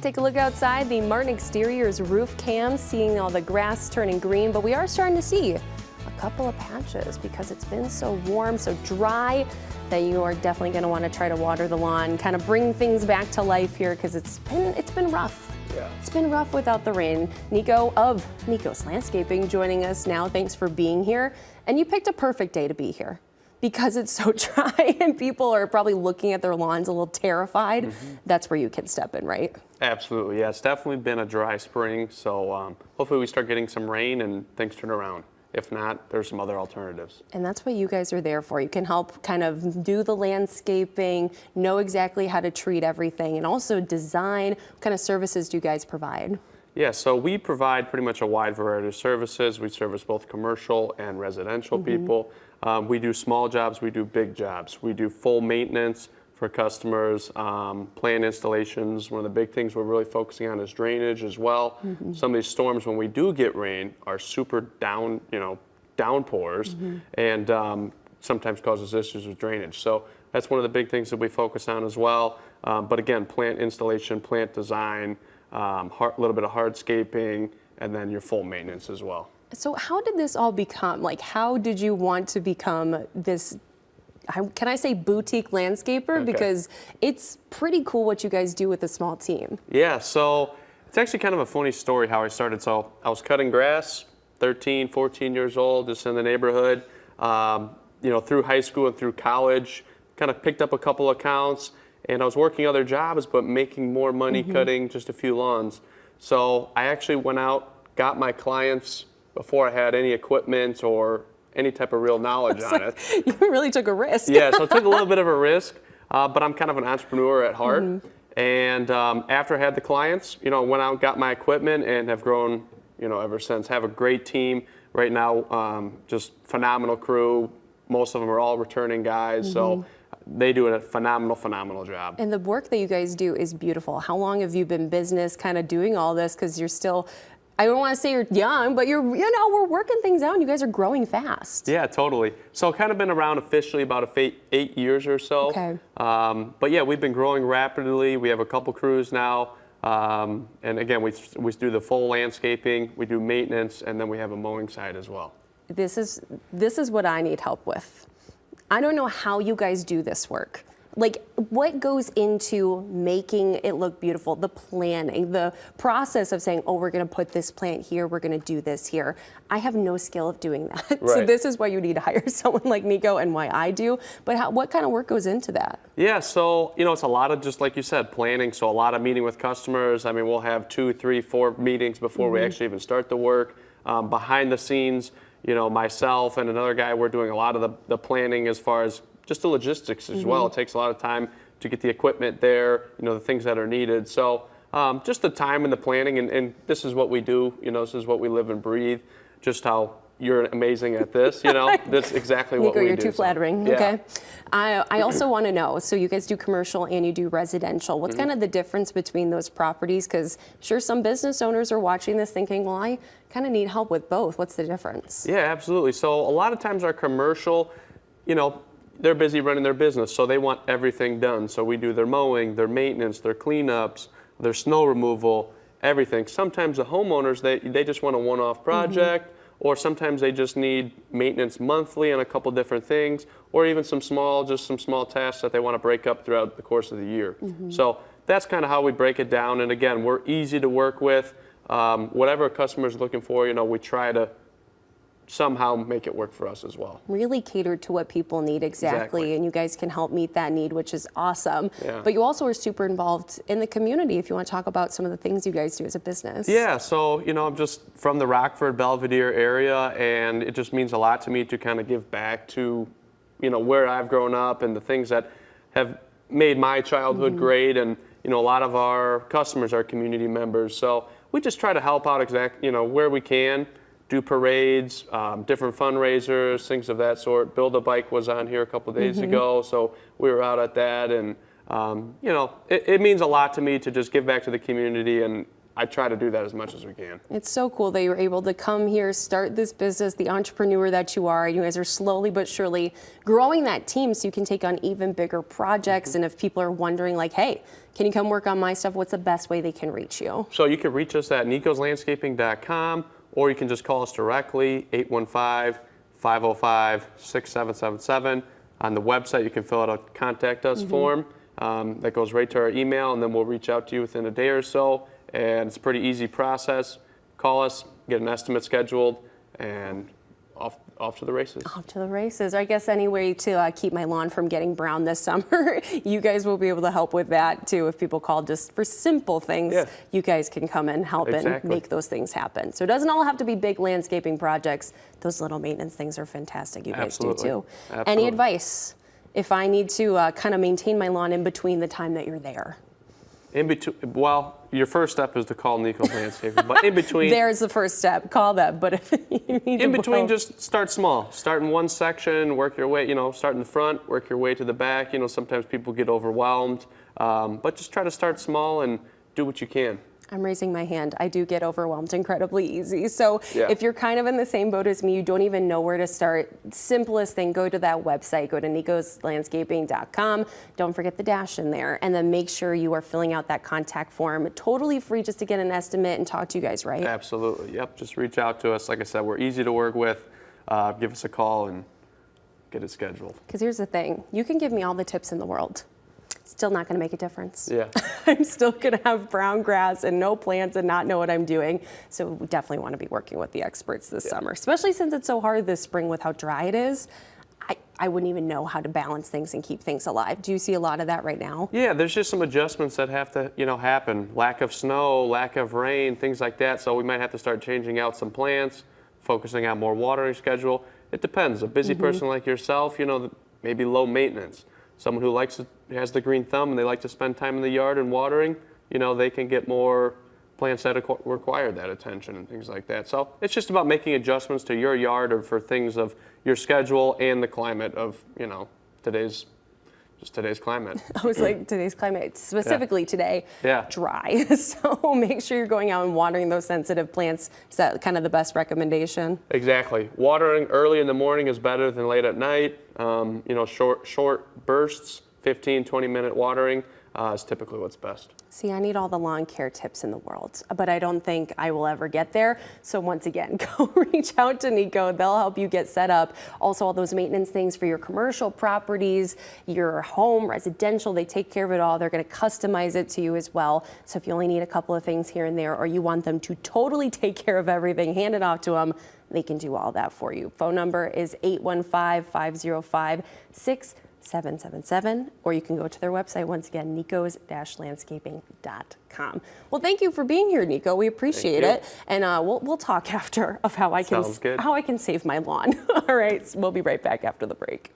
Take a look outside the Martin Exteriors roof cam, seeing all the grass turning green, but we are starting to see a couple of patches because it's been so warm, so dry, that you are definitely going to want to try to water the lawn, kind of bring things back to life here because it's been rough. Yeah. It's been rough without the rain. Nico of Nico's Landscaping joining us now. Thanks for being here. And you picked a perfect day to be here because it's so dry and people are probably looking at their lawns a little terrified. That's where you can step in, right? Absolutely, yeah. It's definitely been a dry spring, so hopefully we start getting some rain and things turn around. If not, there's some other alternatives. And that's what you guys are there for. You can help kind of do the landscaping, know exactly how to treat everything, and also design. What kind of services do you guys provide? Yeah, so we provide pretty much a wide variety of services. We service both commercial and residential people. We do small jobs, we do big jobs. We do full maintenance for customers, plant installations. One of the big things we're really focusing on is drainage as well. Some of these storms, when we do get rain, are super downpours, and sometimes causes issues with drainage. So that's one of the big things that we focus on as well. But again, plant installation, plant design, a little bit of hardscaping, and then your full maintenance as well. So how did this all become? Like, how did you want to become this, can I say boutique landscaper? Okay. Because it's pretty cool what you guys do with a small team. Yeah, so it's actually kind of a funny story how I started. So I was cutting grass, 13, 14 years old, just in the neighborhood. Through high school and through college, kind of picked up a couple accounts, and I was working other jobs, but making more money cutting just a few lawns. So I actually went out, got my clients before I had any equipment or any type of real knowledge on it. You really took a risk. Yeah, so I took a little bit of a risk, but I'm kind of an entrepreneur at heart. And after I had the clients, went out and got my equipment and have grown, ever since. Have a great team right now, just phenomenal crew. Most of them are all returning guys, so they do a phenomenal job. And the work that you guys do is beautiful. How long have you been in business kind of doing all this? Because you're still, I don't want to say you're young, but we're working things out and you guys are growing fast. Yeah, totally. So kind of been around officially about 8 years or so. Okay. But yeah, we've been growing rapidly. We have a couple crews now. And again, we do the full landscaping, we do maintenance, and then we have a mowing side as well. This is what I need help with. I don't know how you guys do this work. Like, what goes into making it look beautiful? The planning, the process of saying, oh, we're going to put this plant here, we're going to do this here. I have no skill of doing that. Right. So this is why you need to hire someone like Nico and why I do. But what kind of work goes into that? Yeah, so, it's a lot of, just like you said, planning. So a lot of meeting with customers. I mean, we'll have 2, 3, 4 meetings before we actually even start the work. Behind the scenes, myself and another guy, we're doing a lot of the planning as far as just the logistics as well. It takes a lot of time to get the equipment there, the things that are needed. So just the time and the planning, and this is what we do, this is what we live and breathe, just how you're amazing at this, that's exactly what Nico, we do. you're too flattering, Yeah. okay? I also want to know, so you guys do commercial and you do residential. What's kind of the difference between those properties? Because I'm sure some business owners are watching this thinking, well, I kind of need help with both. What's the difference? Yeah, absolutely. So a lot of times our commercial, they're busy running their business, so they want everything done. So we do their mowing, their maintenance, their cleanups, their snow removal, everything. Sometimes the homeowners, they just want a one-off project, or sometimes they just need maintenance monthly on a couple different things, or even some small tasks that they want to break up throughout the course of the year. So that's kind of how we break it down. And again, we're easy to work with. Whatever a customer's looking for, we try to somehow make it work for us as well. Really catered to what people need exactly, and you guys can help meet that need, which is awesome. Yeah. But you also are super involved in the community if you want to talk about some of the things you guys do as a business. Yeah, so I'm just from the Rockford, Belvedere area, and it just means a lot to me to kind of give back to, where I've grown up and the things that have made my childhood great, and a lot of our customers are community members, so we just try to help out where we can. Do parades, different fundraisers, things of that sort. Build a Bike was on here a couple of days ago, so we were out at that, and it means a lot to me to just give back to the community and I try to do that as much as we can. It's so cool that you were able to come here, start this business, the entrepreneur that you are. You guys are slowly but surely growing that team so you can take on even bigger projects. And if people are wondering like, hey, can you come work on my stuff? What's the best way they can reach you? So you can reach us at nicoslandscaping.com, or you can just call us directly, 815-505-6777. On the website, you can fill out a contact us form that goes right to our email, and then we'll reach out to you within a day or so. And it's a pretty easy process. Call us, get an estimate scheduled, and off to the races. Off to the races. I guess any way to keep my lawn from getting brown this summer, you guys will be able to help with that too. If people call just for simple things, you guys can come and help and make those things happen. So it doesn't all have to be big landscaping projects. Those little maintenance things are fantastic. You guys do too. Any advice if I need to kind of maintain my lawn in between the time that you're there? In between, well, your first step is to call Nico's Landscaping, but in between. There's the first step. Call them. But if you need in between, just start small. Start in one section, work your way. Start in the front, work your way to the back. Sometimes people get overwhelmed, but just try to start small and do what you can. I'm raising my hand. I do get overwhelmed incredibly easy. So if you're kind of in the same boat as me, you don't even know where to start, simplest thing, go to that website, go to nicoslandscaping.com. Don't forget the dash in there, and then make sure you are filling out that contact form. Totally free just to get an estimate and talk to you guys, right? Absolutely. Yep. Just reach out to us. Like I said, we're easy to work with. Give us a call and get it scheduled. Because here's the thing. You can give me all the tips in the world. Still not going to make a difference. Yeah. I'm still going to have brown grass and no plants and not know what I'm doing. So we definitely want to be working with the experts this summer, especially since it's so hard this spring with how dry it is. I wouldn't even know how to balance things and keep things alive. Do you see a lot of that right now? Yeah, there's just some adjustments that have to, happen. Lack of snow, lack of rain, things like that. So we might have to start changing out some plants, focusing on more watering schedule. It depends. A busy person like yourself, maybe low maintenance. Someone who has the green thumb and they like to spend time in the yard and watering, they can get more plants that require that attention and things like that. So it's just about making adjustments to your yard or for things of your schedule and the climate of, today's climate. I was like, today's climate, specifically today, Yeah. dry. So make sure you're going out and watering those sensitive plants. Is that kind of the best recommendation? Exactly. Watering early in the morning is better than late at night. Short bursts, 15, 20-minute watering is typically what's best. See, I need all the lawn care tips in the world, but I don't think I will ever get there. So once again, go reach out to Nico. They'll help you get set up. Also, all those maintenance things for your commercial properties, your home, residential, they take care of it all. They're going to customize it to you as well. So if you only need a couple of things here and there, or you want them to totally take care of everything, hand it off to them, they can do all that for you. Phone number is 815-505-6777, or you can go to their website, once again, nicos-landscaping.com. Well, thank you for being here, Nico. We appreciate it. And we'll talk after of how I can save my lawn. All right, we'll be right back after the break.